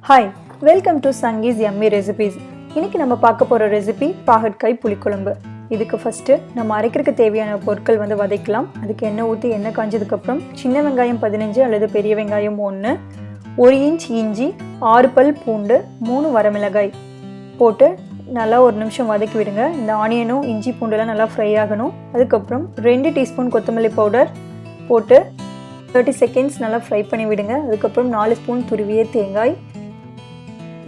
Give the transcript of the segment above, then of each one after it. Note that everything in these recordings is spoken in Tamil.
Hi, welcome to Sanghis yummy recipes. இன்றைக்கி நம்ம பார்க்க போகிற ரெசிபி பாகற்காய் புளிக்குழம்பு. இதுக்கு ஃபஸ்ட்டு நம்ம அரைக்கிறதுக்கு தேவையான பொருட்கள் வதக்கலாம். அதுக்கு எண்ணெய் ஊற்றி எண்ணெய் காஞ்சதுக்கப்புறம் சின்ன வெங்காயம் 15 அல்லது பெரிய வெங்காயம் 1, 1 இன்ச் இஞ்சி, 6 பல் பூண்டு, 3 வரமிளகாய் போட்டு நல்லா ஒரு நிமிஷம் வதக்கி விடுங்க. இந்த ஆனியனும் இஞ்சி பூண்டுலாம் நல்லா ஃப்ரை ஆகணும். அதுக்கப்புறம் 2 டீஸ்பூன் கொத்தமல்லி பவுடர் போட்டு 30 செகண்ட்ஸ் நல்லா ஃப்ரை பண்ணி விடுங்க. அதுக்கப்புறம் 4 ஸ்பூன் துருவிய தேங்காய்,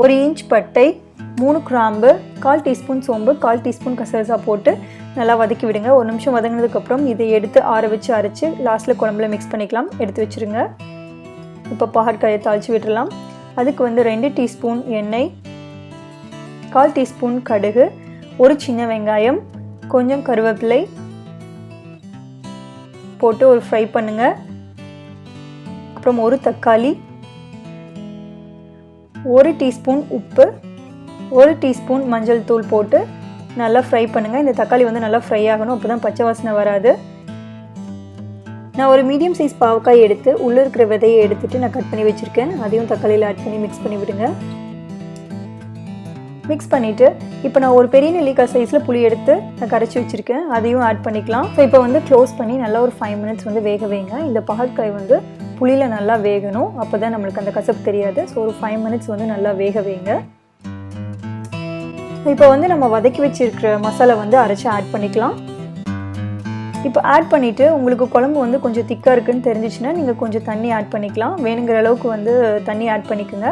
1 இன்ச் பட்டை, 3 கிராம்பு, 1/4 டீஸ்பூன் சோம்பு, 1/4 டீஸ்பூன் கசகசா போட்டு நல்லா வதக்கி விடுங்க. ஒரு நிமிஷம் வதங்கினதுக்கப்புறம் இதை எடுத்து ஆற வச்சு அரைச்சி லாஸ்ட்டில் குழம்புல மிக்ஸ் பண்ணிக்கலாம். எடுத்து வச்சுருங்க. இப்போ பாகற்காயை தாளித்து விட்டுடலாம். அதுக்கு 2 டீஸ்பூன் எண்ணெய், 1/4 டீஸ்பூன் கடுகு, ஒரு சின்ன வெங்காயம், கொஞ்சம் கருவேப்பிலை போட்டு ஒரு ஃப்ரை பண்ணுங்கள். அப்புறம் ஒரு தக்காளி, 1 டீஸ்பூன் உப்பு, 1 டீஸ்பூன் மஞ்சள் தூள் போட்டு நல்லா ஃப்ரை பண்ணுங்கள். இந்த தக்காளி நல்லா ஃப்ரை ஆகணும், அப்போ தான் பச்சை வாசனை வராது. நான் ஒரு மீடியம் சைஸ் பாவக்காய் எடுத்து உள்ளே இருக்கிற விதையை எடுத்துகிட்டு நான் கட் பண்ணி வச்சுருக்கேன். அதையும் தக்காளியில் ஆட் பண்ணி மிக்ஸ் பண்ணி விடுங்க. மிக்ஸ் பண்ணிவிட்டு இப்போ நான் ஒரு பெரிய நெல்லிக்காய் சைஸில் புளி எடுத்து நான் கரைச்சி வச்சுருக்கேன். அதையும் ஆட் பண்ணிக்கலாம். ஸோ இப்போ க்ளோஸ் பண்ணி நல்லா ஒரு 5 மினிட்ஸ் வேக வைங்க. இந்த பாகற்காய் புளியில் நல்லா வேகணும், அப்போ தான் நம்மளுக்கு அந்த கசப்பு தெரியாது. ஸோ ஒரு 5 மினிட்ஸ் நல்லா வேக வைங்க. இப்போ நம்ம வதக்கி வச்சிருக்கிற மசாலா அரைச்சி ஆட் பண்ணிக்கலாம். இப்போ ஆட் பண்ணிவிட்டு உங்களுக்கு குழம்பு கொஞ்சம் திக்காக இருக்குன்னு தெரிஞ்சிச்சுன்னா நீங்கள் கொஞ்சம் தண்ணி ஆட் பண்ணிக்கலாம். வேணுங்கிற அளவுக்கு தண்ணி ஆட் பண்ணிக்கோங்க.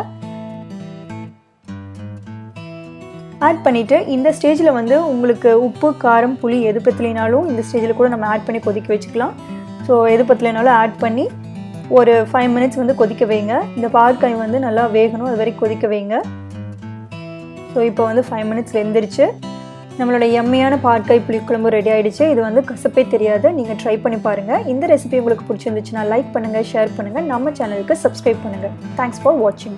ஆட் பண்ணிவிட்டு இந்த ஸ்டேஜில் உங்களுக்கு உப்பு, காரம், புளி எது பற்றலைனாலும் இந்த ஸ்டேஜில் கூட நம்ம ஆட் பண்ணி கொதிக்க வச்சுக்கலாம். ஸோ எது பற்றலைனாலும் ஆட் பண்ணி ஒரு 5 மினிட்ஸ் கொதிக்க வைங்க. இந்த பாகற்காய் நல்லா வேகணும், அது வரைக்கும் கொதிக்க வைங்க. ஸோ இப்போ 5 மினிட்ஸ் வெந்துருச்சு. நம்மளோட எம்மையான பாகற்காய் புளிக்குழம்பு ரெடி ஆகிடுச்சு. இது கசப்பே தெரியாது. நீங்கள் ட்ரை பண்ணி பாருங்கள். இந்த ரெசிபி உங்களுக்கு பிடிச்சிருந்துச்சுன்னா லைக் பண்ணுங்கள், ஷேர் பண்ணுங்கள், நம்ம சேனலுக்கு சப்ஸ்கிரைப் பண்ணுங்கள். தேங்க்ஸ் ஃபார் வாட்சிங்.